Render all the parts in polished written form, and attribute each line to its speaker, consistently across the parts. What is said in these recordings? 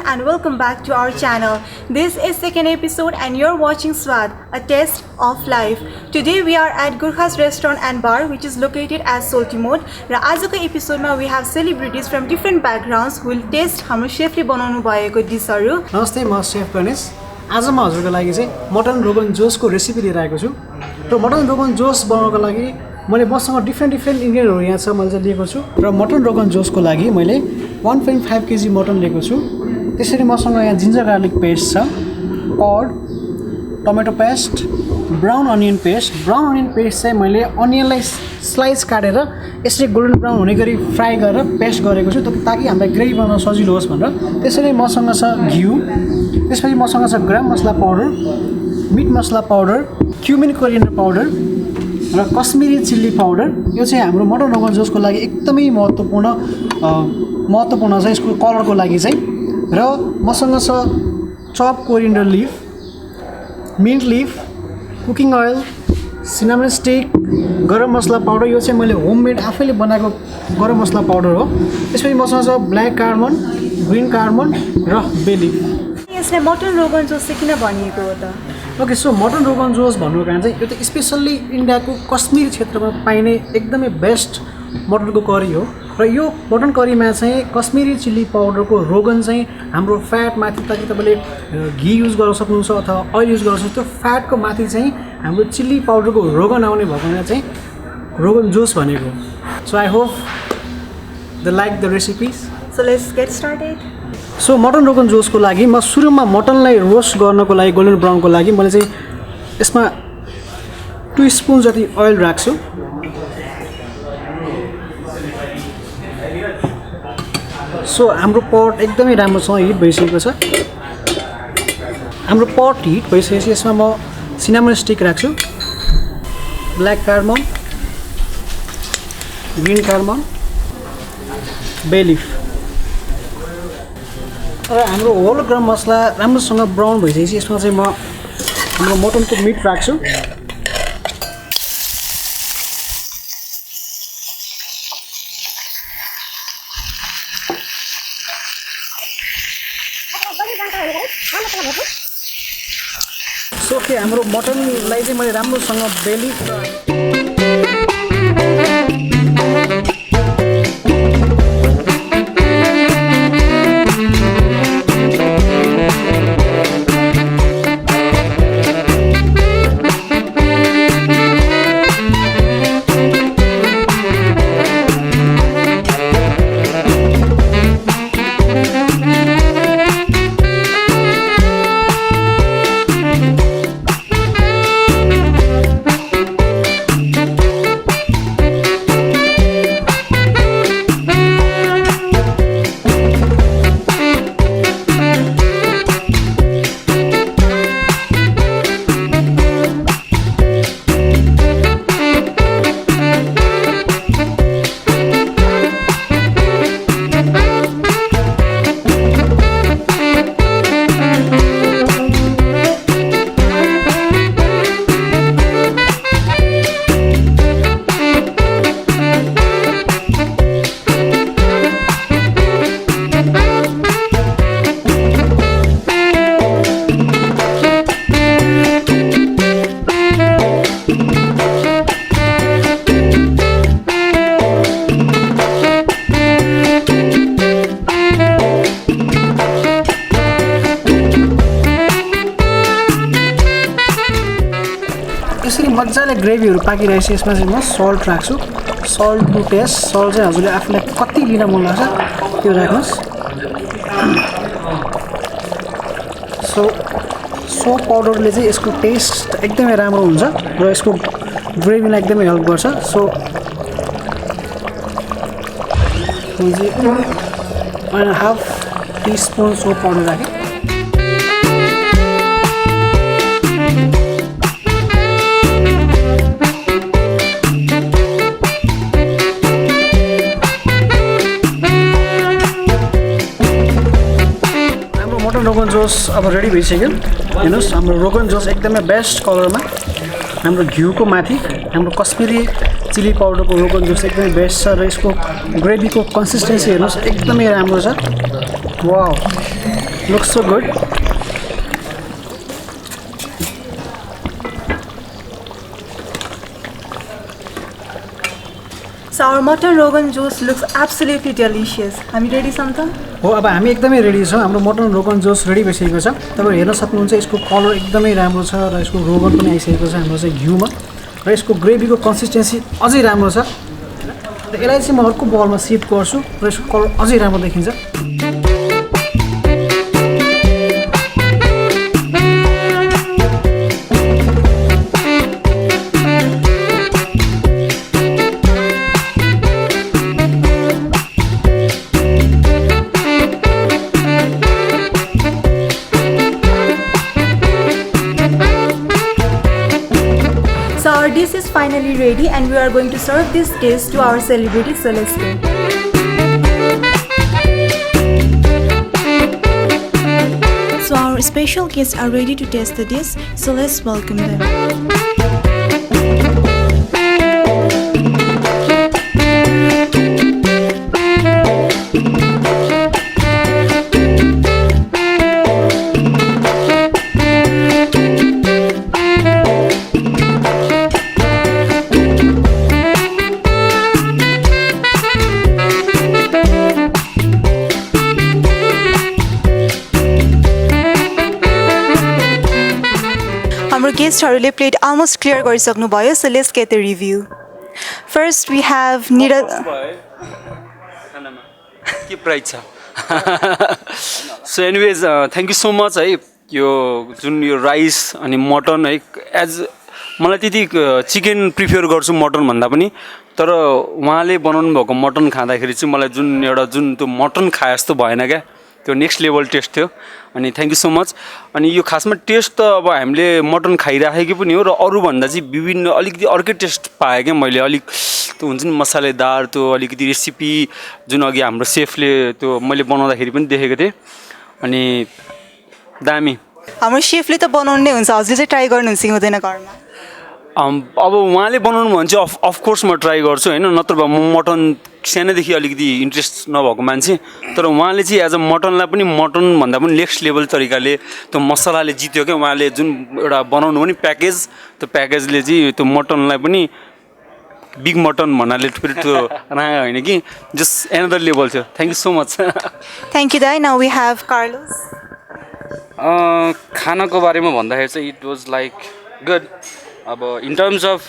Speaker 1: and welcome back to our channel. This is second episode and you're watching Swaad, a taste of life. Today we are at Gurkha's restaurant and bar which is located at Salty Mode. र आजको एपिसोडमा we have celebrities from different backgrounds who will taste हाम्रो शेफले बनाउनु भएको डिशहरु.
Speaker 2: नमस्ते, म chef Ganesh. आज म हजुरको लागि चाहिँ मटन रोगन जोसको रेसिपी लिएर आएको छु. र मटन रोगन जोस बनाउनको लागि मैले मसँग डिफ्रेन्ट इन्ग्रेडिएन्टहरु यहाँ छ मैले लिएको छु. र मटन रोगन जोसको लागि मैले 1.5 केजी मटन लिएको छु. त्यसरी मसँग यहाँ जिन्जर गार्लिक पेस्ट छ, curd, tomato paste, brown onion paste. Brown onion paste चाहिँ मैले अनियनलाई स्लाइस काटेर यसरी गोल्डन ब्राउन हुने गरी फ्राई गरेर पेस्ट गरेको छु ताकि हामीलाई ग्रेभी बनाउन सजिलो होस् भनेर. त्यसरी मसँग छ घिउ, त्यसपछि मसँग छ गरम मसला पाउडर, मिट मसला पाउडर, क्युमिन कोरिएन्डर पाउडर र कश्मिरी चिल्ली पाउडर. यो चाहिँ हाम्रो मटन रोगन जोसको लागि एकदमै महत्त्वपूर्ण छ यसको कलरको लागि चाहिँ. र मसँग छ chop coriander leaf, mint leaf, cooking oil, cinnamon stick, garam masala powder. यो चाहिँ मैले होममेड आफैले बनाएको गरम मसला पाउडर हो. त्यसपछि मसँग छ ब्ल्याक कार्मन, ग्रिन कार्मन र बे लिफ.
Speaker 1: यसले मटन रोगन जोस चाहिँ किन भनिएको हो त?
Speaker 2: Okay, so mutton rogan josh भन्नुको कारण चाहिँ यो त स्पेसल्ली इन्डियाको कश्मीरी क्षेत्रमा पाइने एकदमै बेस्ट मटनको करी हो. र यो मटन करीमा चाहिँ कश्मीरी चिल्ली पाउडरको रोगन चाहिँ हाम्रो फ्याट माथि, ताकि तपाईँले घी युज गर्न सक्नुहुन्छ अथवा अयल युज गर्न सक्नुहुन्छ, त्यो फ्याटको माथि चाहिँ हाम्रो चिल्ली पाउडरको रोगन आउने भएकोमा चाहिँ रोगन जोस भनेको. So I hope they like the recipes.
Speaker 1: So let's get started.
Speaker 2: So mutton rogan जोसको लागि म सुरुमा मटनलाई रोस्ट गर्नको लागि गोल्डन ब्राउनको लागि मैले चाहिँ यसमा 2 स्पुन जति अयल राख्छु. सो हाम्रो पट एकदमै राम्रोसँग हिट भइसकेको छ. हाम्रो पट हिट भइसकेपछि यसमा म सिनामन स्टिक राख्छु, ब्ल्याक कार्मन, ग्रिन कार्मन, बे लिफ. र हाम्रो होल गरम मसला राम्रोसँग ब्राउन भइसकेपछि यसमा चाहिँ म हाम्रो मटनको मिट राख्छु. सो के हाम्रो मटनलाई चाहिँ मैले राम्रोसँग बेली मजाले ग्रेभीहरू पाकिरहेपछि यसमा चाहिँ म सल्ट राख्छु. Salt to test. सल्ट चाहिँ हजुरले आफूलाई कति लिन मन लाग्छ त्यो राख्नुहोस्. सो पाउडरले चाहिँ यसको टेस्ट एकदमै राम्रो हुन्छ र यसको ग्रेभीलाई एकदमै हेल्प गर्छ. सो म चाहिँ 1.5 टीस्पुन सो पाउडर राखेँ. रोगन जोस अब रेडी भइसक्यो. हेर्नुहोस्, हाम्रो रोगन जोस एकदमै बेस्ट कलरमा, हाम्रो घिउको माथि हाम्रो कश्मिरी चिली पाउडरको रोगन जोस एकदमै बेस्ट छ. र यसको ग्रेभीको कन्सिस्टेन्सी हेर्नुहोस् एकदमै राम्रो छ. Wow, Looks so good.
Speaker 1: So our mutton rogan juice looks absolutely delicious. हामी ready Santa?
Speaker 2: हो अब हामी एकदमै रेडी छौँ हाम्रो मटन रोगन जोस रेडी भइसकेको छ तपाईहरु हेर्न सक्नुहुन्छ यसको कलर एकदमै राम्रो छ र यसको रोगन पनि आइसकेको छ हाम्रो चाहिँ घिउमा र यसको ग्रेभीको कन्सिस्टेन्सी अझै राम्रो छ र यसलाई चाहिँ म अर्को बलमा सिफ्ट गर्छु र यसको कलर अझै राम्रो देखिन्छ
Speaker 1: Dish is finally ready and we are going to serve this dish to our celebrity Shrestha. So our special guests are ready to taste the dish, so let's welcome them. Our guestहरूले plate almost clear गरिसक्नुभयो, so let's get the review. First we have Niraj.
Speaker 3: के price छ so anyways thank you so much है यो जुन यो rice अनि mutton है as मलाई त्यति चिकन प्रिफर गर्छु मटन भन्दा पनि तर उहाँले बनाउनु भएको मटन खाँदाखेरि चाहिँ मलाई जुन त्यो मटन खाए जस्तो भएन क्या त्यो नेक्स्ट लेभल टेस्ट थियो अनि थ्याङ्क यू सो मच अनि यो खासमा टेस्ट त अब हामीले मटन खाइराखेको पनि हो र अरूभन्दा चाहिँ विभिन्न अलिकति अर्कै टेस्ट पाएँ क्या मैले अलिक त्यो हुन्छ नि मसालेदार त्यो अलिकति रेसिपी जुन अघि हाम्रो सेफले त्यो मैले बनाउँदाखेरि पनि देखेको थिएँ अनि दामी
Speaker 1: हाम्रो सेफले त बनाउनु नै हुन्छ हजुर चाहिँ ट्राई गर्नुहुन्छ कि हुँदैन घरमा
Speaker 3: अब उहाँले बनाउनु भने चाहिँ अफकोर्स म ट्राई गर्छु होइन नत्र भए म मटन सानैदेखि अलिकति इन्ट्रेस्ट नभएको मान्छे तर उहाँले चाहिँ एज अ मटनलाई पनि मटन भन्दा पनि नेक्स्ट लेभल तरिकाले त्यो मसलाले जित्यो क्या उहाँले जुन एउटा बनाउनु पनि प्याकेज त्यो प्याकेजले चाहिँ त्यो मटनलाई पनि बिग मटन भन्नाले फेरि त्यो रायो होइन कि जस्ट एनदर लेभल थियो thank you so much
Speaker 1: thank you दाइ नाउ वी हेभ कार्लोस
Speaker 4: खानाको बारेमा भन्दाखेरि चाहिँ इट वाज लाइक गुड अब इन टर्म्स अफ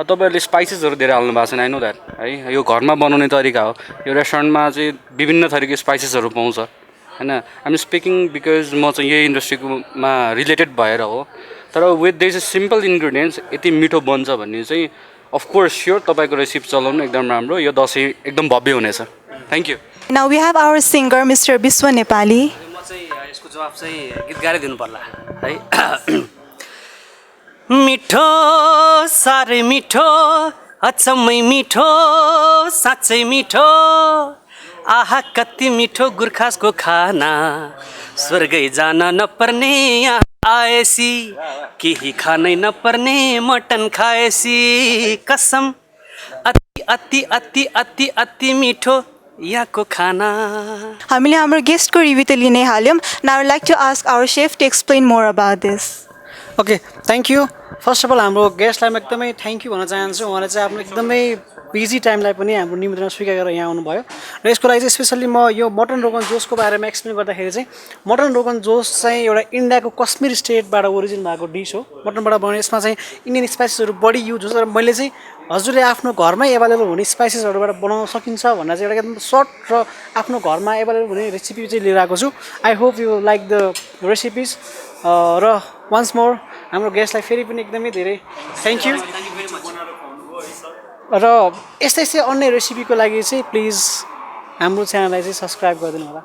Speaker 4: तपाईँहरूले स्पाइसेसहरू धेरै हाल्नु भएको छैन आई नो द्याट है यो घरमा बनाउने तरिका हो यो रेस्टुरेन्टमा चाहिँ विभिन्न थरीको स्पाइसेसहरू पाउँछ होइन आइएम स्पिकिङ बिकज म चाहिँ यही इन्डस्ट्रीमा रिलेटेड भएर हो तर विथ दिस सिम्पल इन्ग्रिडियन्ट्स यति मिठो बन्छ भन्ने चाहिँ अफकोर्स स्योर तपाईँको रेसिपी चलाउनु एकदम राम्रो यो दसैँ एकदम भव्य हुनेछ thank you
Speaker 1: now we have our singer mister Bishwa Nepali
Speaker 5: म चाहिँ यसको जवाब चाहिँ गीत गाएर दिनु पर्ला है मिठो साह्रै मिठो अचम्मै मिठो साँच्चै मिठो आहा कति मिठो गुर्खासको खाना स्वर्गै जान नपर्ने यहाँ आएसी केही खानै नपर्ने मटन खाएसी कसम अति अति अति अति अति मिठो यहाँको खाना
Speaker 1: हामीले हाम्रो गेस्टको रिभ्यू त लिनै हाल्यौँ now I like to ask our chef to explain more about this
Speaker 2: okay thank you first of all हाम्रो गेस्टलाई म एकदमै थ्याङ्क यू भन्न चाहन्छु उहाँले चाहिँ आफ्नो एकदमै बिजी टाइमलाई पनि हाम्रो निमन्त्रणा स्वीकार गरेर यहाँ आउनुभयो र यसको लागि चाहिँ स्पेसल्ली म यो मटन रोगन जोसको बारेमा एक्सप्लेन गर्दाखेरि चाहिँ मटन रोगन जोस चाहिँ एउटा इन्डियाको कश्मीर स्टेटबाट ओरिजिन भएको डिस हो मटनबाट बनाउने यसमा चाहिँ इन्डियन स्पाइसेसहरू बढी युज हुन्छ र मैले चाहिँ हजुरले आफ्नो घरमै एभाइलेबल हुने स्पाइसेसहरूबाट बनाउन सकिन्छ भनेर चाहिँ एउटा एकदम सर्ट र आफ्नो घरमा एभाइलेबल हुने रेसिपी चाहिँ लिएर आएको छु I hope you like the recipes र वान्स मोर हाम्रो गेस्टलाई फेरि पनि एकदमै धेरै थ्याङ्क यू र यस्तै यस्तै अन्य रेसिपीको लागि चाहिँ प्लिज हाम्रो च्यानललाई चाहिँ सब्सक्राइब गरिदिनु होला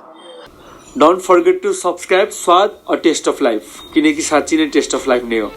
Speaker 3: डोन्ट फर्गेट टु सब्सक्राइब स्वाद अ टेस्ट अफ लाइफ किनकि साँच्चै नै टेस्ट अफ लाइफ नै हो